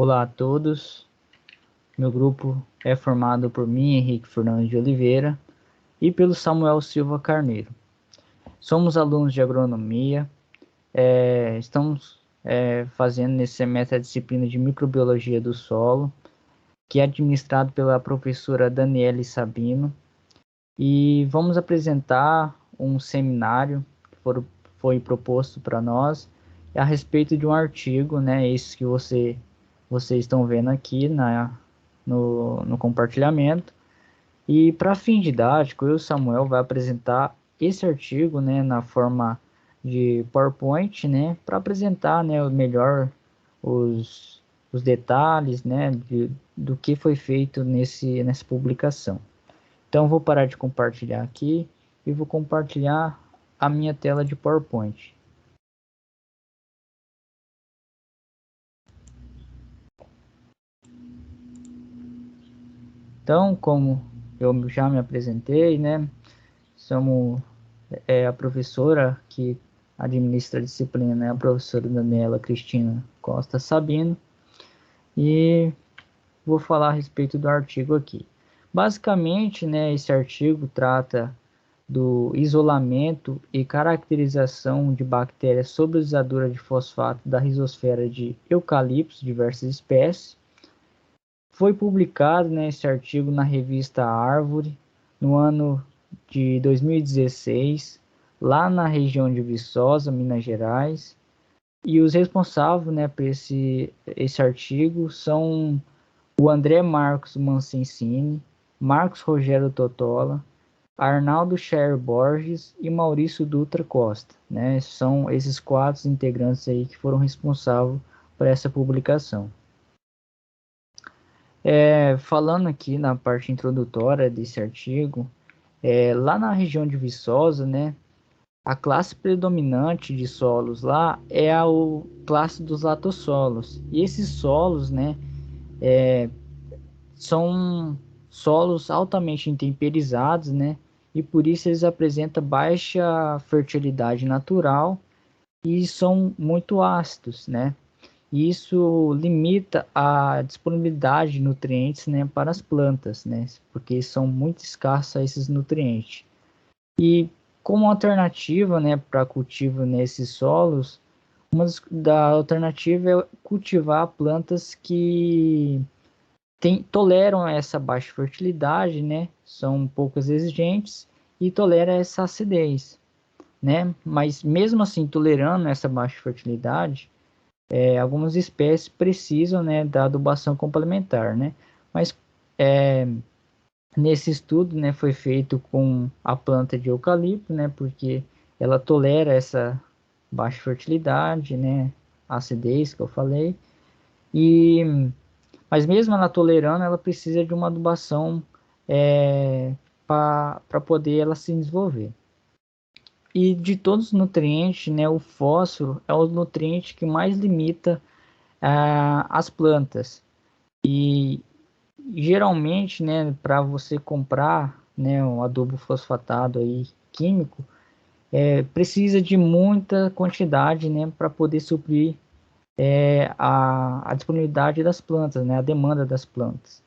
Olá a todos, meu grupo é formado por mim, Henrique Fernandes de Oliveira, e pelo Samuel Silva Carneiro. Somos alunos de agronomia, estamos fazendo nesse semestre a disciplina de microbiologia do solo, que é administrado pela professora Daniele Sabino, e vamos apresentar um seminário que foi proposto para nós a respeito de um artigo, né, esse que vocês estão vendo aqui no compartilhamento. E para fim didático, eu e o Samuel vai apresentar esse artigo, né, na forma de PowerPoint, né, para apresentar, né, melhor os detalhes, né, do que foi feito nessa publicação. Então, vou parar de compartilhar aqui e vou compartilhar a minha tela de PowerPoint. Então, como eu já me apresentei, né, somos a professora que administra a disciplina, né, a professora Daniela Cristina Costa Sabino, e vou falar a respeito do artigo aqui. Basicamente, né, esse artigo trata do isolamento e caracterização de bactérias solubilizadoras de fosfato da rizosfera de eucaliptos, diversas espécies. Foi publicado, né, esse artigo na revista Árvore no ano de 2016, lá na região de Viçosa, Minas Gerais. E os responsáveis, né, por esse artigo são o André Marcos Mancini, Marcos Rogério Totola, Arnaldo Cher Borges e Maurício Dutra Costa, né? São esses quatro integrantes aí que foram responsáveis por essa publicação. Falando aqui na parte introdutória desse artigo, lá na região de Viçosa, né, a classe predominante de solos lá é a classe dos latossolos. E esses solos, né, são solos altamente intemperizados, né, e por isso eles apresentam baixa fertilidade natural e são muito ácidos, né. E isso limita a disponibilidade de nutrientes, né, para as plantas, né, porque são muito escassos esses nutrientes. E como alternativa, né, para cultivo nesses solos, da alternativa é cultivar plantas que toleram essa baixa fertilidade, né, são poucas exigentes e toleram essa acidez, né, mas mesmo assim tolerando essa baixa fertilidade, algumas espécies precisam, né, da adubação complementar, né, mas nesse estudo, né, foi feito com a planta de eucalipto, né, porque ela tolera essa baixa fertilidade, né, acidez que eu falei, e mas mesmo ela tolerando, ela precisa de uma adubação para poder ela se desenvolver. E de todos os nutrientes, né, o fósforo é o nutriente que mais limita as plantas. E geralmente, né, para você comprar, né, um adubo fosfatado aí químico, precisa de muita quantidade, né, para poder suprir a disponibilidade das plantas, né, a demanda das plantas.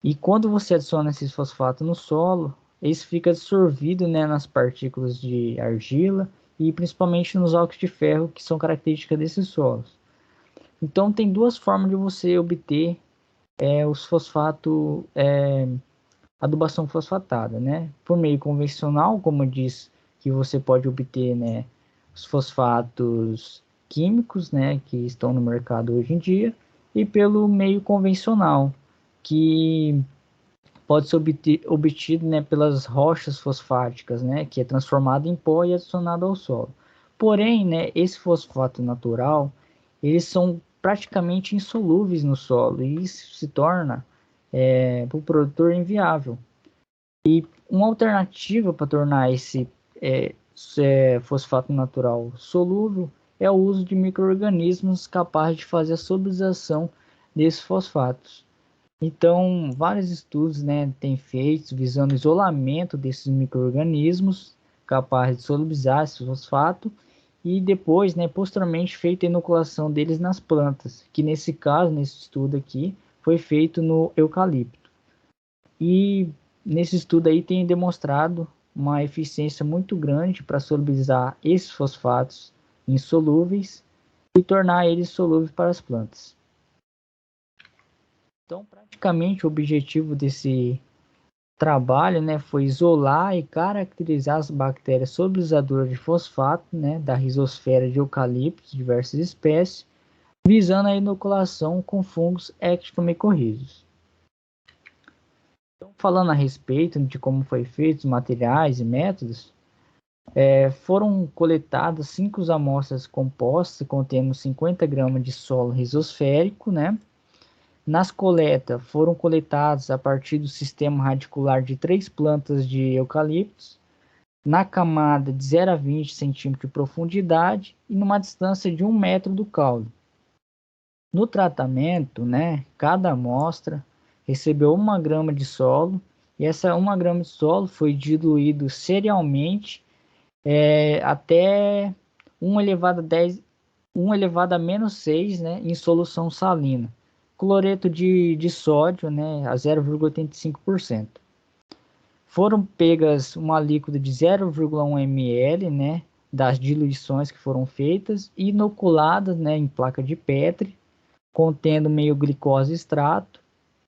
E quando você adiciona esses fosfatos no solo, eles ficam absorvidos, né, nas partículas de argila e principalmente nos óxidos de ferro, que são características desses solos. Então tem duas formas de você obter os fosfatos, adubação fosfatada, né? Por meio convencional, como diz, que você pode obter, né, os fosfatos químicos, né, que estão no mercado hoje em dia, e pelo meio convencional, que pode ser obtido, né, pelas rochas fosfáticas, né, que é transformado em pó e adicionado ao solo. Porém, né, esse fosfato natural, eles são praticamente insolúveis no solo e isso se torna para o produtor inviável. E uma alternativa para tornar esse fosfato natural solúvel é o uso de micro-organismos capazes de fazer a solubilização desses fosfatos. Então, vários estudos, né, têm feito visando o isolamento desses micro-organismos capazes de solubilizar esse fosfato e depois, né, posteriormente, feita a inoculação deles nas plantas, que nesse caso, nesse estudo aqui, foi feito no eucalipto. E nesse estudo aí tem demonstrado uma eficiência muito grande para solubilizar esses fosfatos insolúveis e tornar eles solúveis para as plantas. Então, praticamente, o objetivo desse trabalho, né, foi isolar e caracterizar as bactérias solubilizadoras de fosfato, né, da rizosfera de eucaliptos, diversas espécies, visando a inoculação com fungos ectomicorrízicos. Então, falando a respeito de como foi feito os materiais e métodos, foram coletadas 5 amostras compostas contendo 50 gramas de solo rizosférico, né? Nas coletas foram coletados a partir do sistema radicular de 3 plantas de eucaliptos, na camada de 0 a 20 centímetros de profundidade e numa distância de 1 metro do caule. No tratamento, né, cada amostra recebeu 1 grama de solo e essa 1 grama de solo foi diluído serialmente até 1 elevado a 10, 1 elevado a menos 6, né, em solução salina. Cloreto de sódio, né, a 0,85%. Foram pegas uma líquida de 0,1 ml, né, das diluições que foram feitas e inoculadas, né, em placa de Petri, contendo meio glicose extrato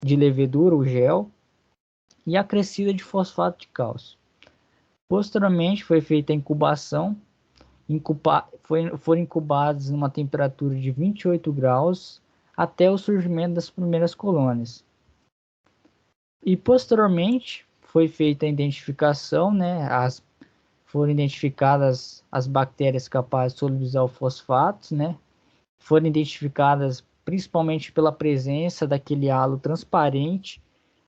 de levedura ou gel e acrescida de fosfato de cálcio. Posteriormente foi feita a incubação, foram incubados numa temperatura de 28 graus até o surgimento das primeiras colônias. E posteriormente foi feita a identificação, né, foram identificadas as bactérias capazes de solubilizar o fosfato, né, foram identificadas principalmente pela presença daquele halo transparente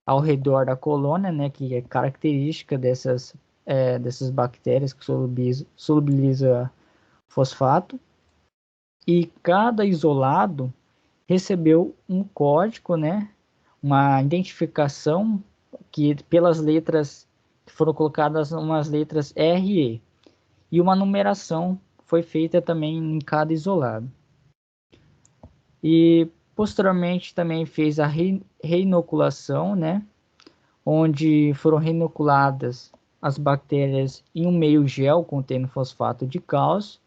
ao redor da colônia, né, que é característica dessas bactérias que solubiliza fosfato. E cada isolado recebeu um código, né, uma identificação que pelas letras que foram colocadas umas letras RE e uma numeração foi feita também em cada isolado. E posteriormente também fez a reinoculação, né, onde foram reinoculadas as bactérias em um meio gel contendo fosfato de cálcio,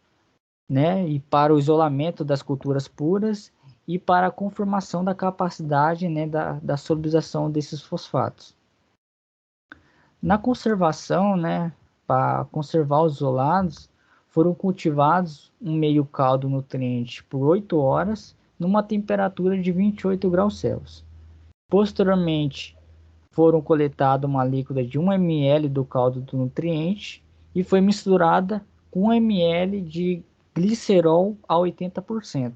né, e para o isolamento das culturas puras e para a confirmação da capacidade, né, da solubilização desses fosfatos. Na conservação, né, para conservar os isolados, foram cultivados um meio caldo nutriente por 8 horas numa temperatura de 28 graus Celsius. Posteriormente, foram coletados uma líquida de 1 ml do caldo do nutriente e foi misturada com 1 ml de glicerol a 80%,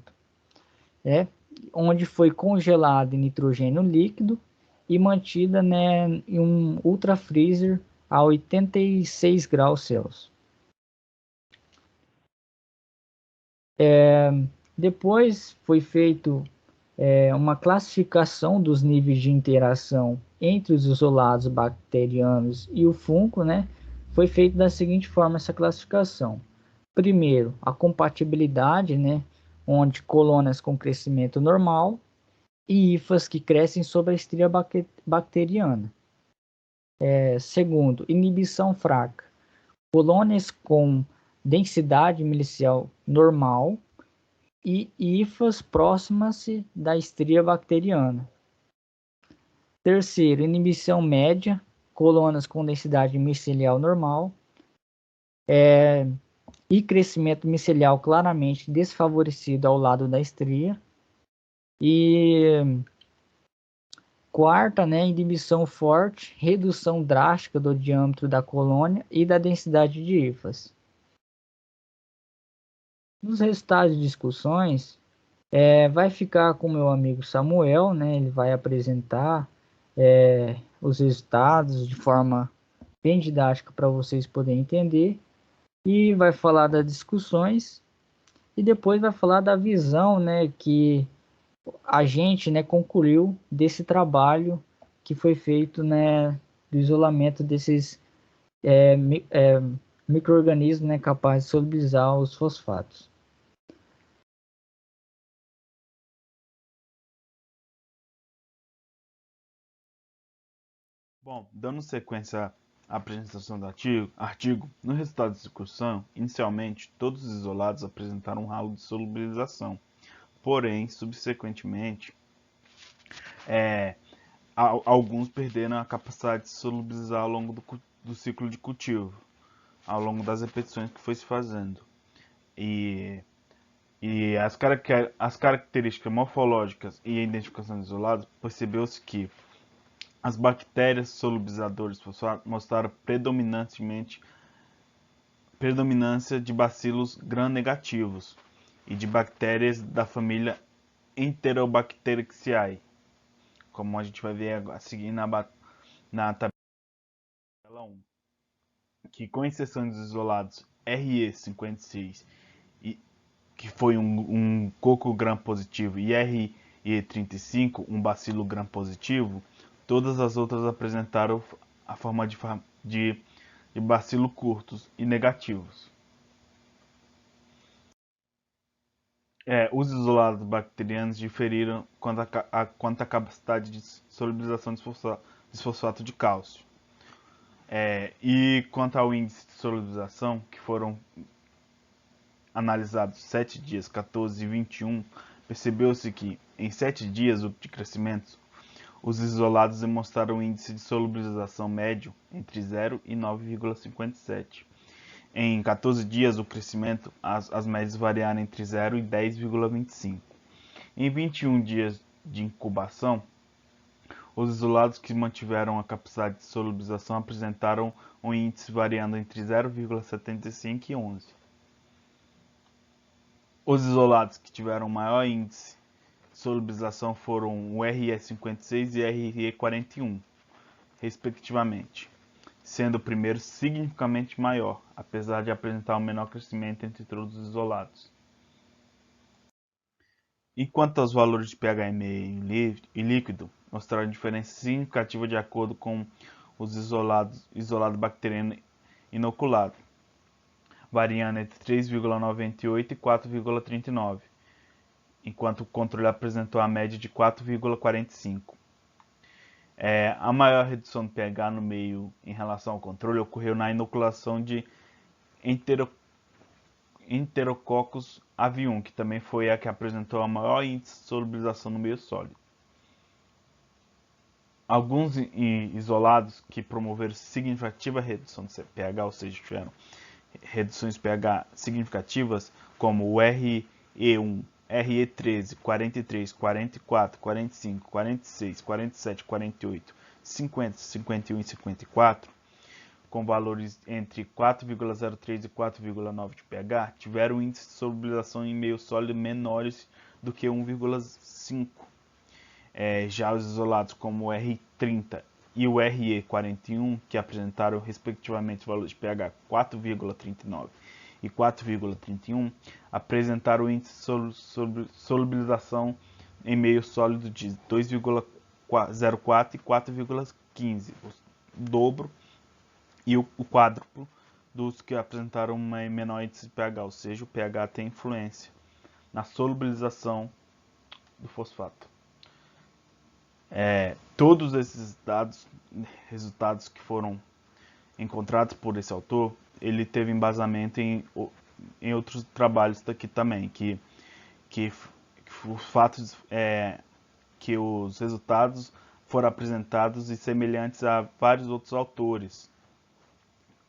onde foi congelado em nitrogênio líquido e mantida, né, em um ultra freezer a 86 graus Celsius. Depois foi feito uma classificação dos níveis de interação entre os isolados bacterianos e o fungo, né? Foi feito da seguinte forma essa classificação. Primeiro, a compatibilidade, né? Onde colônias com crescimento normal e hifas que crescem sobre a estria bacteriana. Segundo, inibição fraca. Colônias com densidade milicial normal e hifas próximas da estria bacteriana. Terceiro, inibição média, colônias com densidade micelial normal e crescimento micelial claramente desfavorecido ao lado da estria. E quarta, né, inibição forte, redução drástica do diâmetro da colônia e da densidade de hifas. Nos resultados de discussões, vai ficar com o meu amigo Samuel, né? Ele vai apresentar os resultados de forma bem didática para vocês poderem entender e vai falar das discussões e depois vai falar da visão, né, que a gente, né, concluiu desse trabalho que foi feito, né, do isolamento desses micro-organismo, né, capaz de solubilizar os fosfatos. Bom, dando sequência à apresentação do artigo, no resultado da discussão, inicialmente todos os isolados apresentaram um ralo de solubilização, porém, subsequentemente, alguns perderam a capacidade de solubilizar ao longo do ciclo de cultivo, ao longo das repetições que foi se fazendo. E, as características morfológicas e a identificação de isolados, percebeu-se que as bactérias solubilizadoras de fosfato mostraram predominância de bacilos gram-negativos e de bactérias da família Enterobacteriaceae, como a gente vai ver a seguir na tabela 1, que com exceção dos isolados RE56, que foi um coco gram positivo, e RE35, um bacilo gram positivo, todas as outras apresentaram a forma de bacilo curtos e negativos. Os isolados bacterianos diferiram quanto à capacidade de solubilização de fosfato de cálcio. E quanto ao índice de solubilização, que foram analisados 7 dias, 14 e 21, percebeu-se que, em 7 dias de crescimento, os isolados demonstraram um índice de solubilização médio entre 0 e 9,57. Em 14 dias do crescimento, as médias variaram entre 0 e 10,25. Em 21 dias de incubação, os isolados que mantiveram a capacidade de solubilização apresentaram um índice variando entre 0,75 e 11. Os isolados que tiveram maior índice de solubilização foram o RE56 e RE41, respectivamente, sendo o primeiro significativamente maior, apesar de apresentar um menor crescimento entre todos os isolados. E quanto aos valores de pH e líquido, mostraram diferença significativa de acordo com os isolado bacteriano inoculado, variando entre 3,98 e 4,39, enquanto o controle apresentou a média de 4,45. A maior redução do pH no meio em relação ao controle ocorreu na inoculação de Enterococcus avium, que também foi a que apresentou a maior índice de solubilização no meio sólido. Alguns isolados que promoveram significativa redução do pH, ou seja, tiveram reduções de pH significativas, como o RE1, RE13, 43, 44, 45, 46, 47, 48, 50, 51 e 54, com valores entre 4,03 e 4,9 de pH, tiveram índice de solubilização em meio sólido menores do que 1,5. Já os isolados como o R30 e o RE41, que apresentaram respectivamente valores de pH 4,39 e 4,31, apresentaram índice de solubilização em meio sólido de 2,04 e 4,15, o dobro e o quádruplo dos que apresentaram uma menor índice de pH, ou seja, o pH tem influência na solubilização do fosfato. Todos esses resultados que foram encontrados por esse autor, ele teve embasamento em outros trabalhos daqui também, que os fatos, que os resultados foram apresentados e semelhantes a vários outros autores,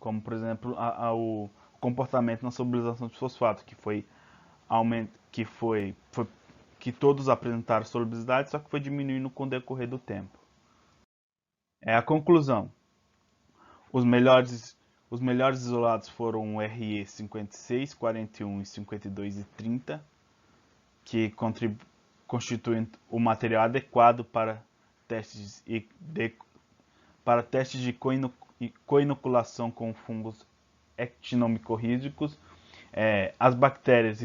como por exemplo o comportamento na solubilização de fosfato, que todos apresentaram solubilidade, só que foi diminuindo com o decorrer do tempo. A conclusão: os melhores isolados foram o RE56, 41, 52 e 30, que constituem o material adequado para testes de coinoculação com fungos actinomicorrídicos. As bactérias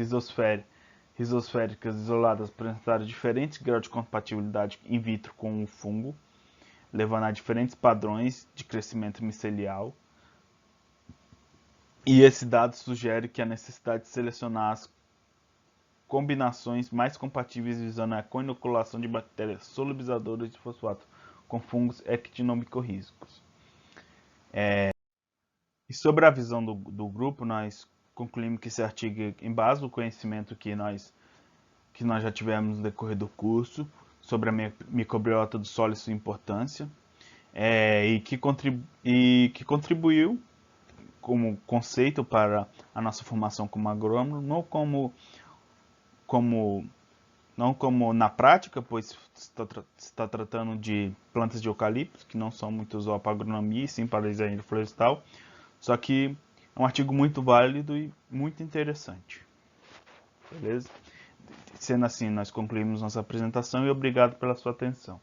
rizosféricas isoladas apresentaram diferentes graus de compatibilidade in vitro com o fungo, levando a diferentes padrões de crescimento micelial. E esse dado sugere que a necessidade de selecionar as combinações mais compatíveis visando a co-inoculação de bactérias solubilizadoras de fosfato com fungos actinomicórricos. E sobre a visão do grupo, nós concluímos que esse artigo embasa o conhecimento que nós já tivemos no decorrer do curso sobre a microbiota do solo e sua importância, e que contribuiu como conceito para a nossa formação como agrônomo, não como na prática, pois está tratando de plantas de eucalipto, que não são muito usuais para agronomia, e sim para a engenharia florestal. Só que é um artigo muito válido e muito interessante. Beleza? Sendo assim, nós concluímos nossa apresentação e obrigado pela sua atenção.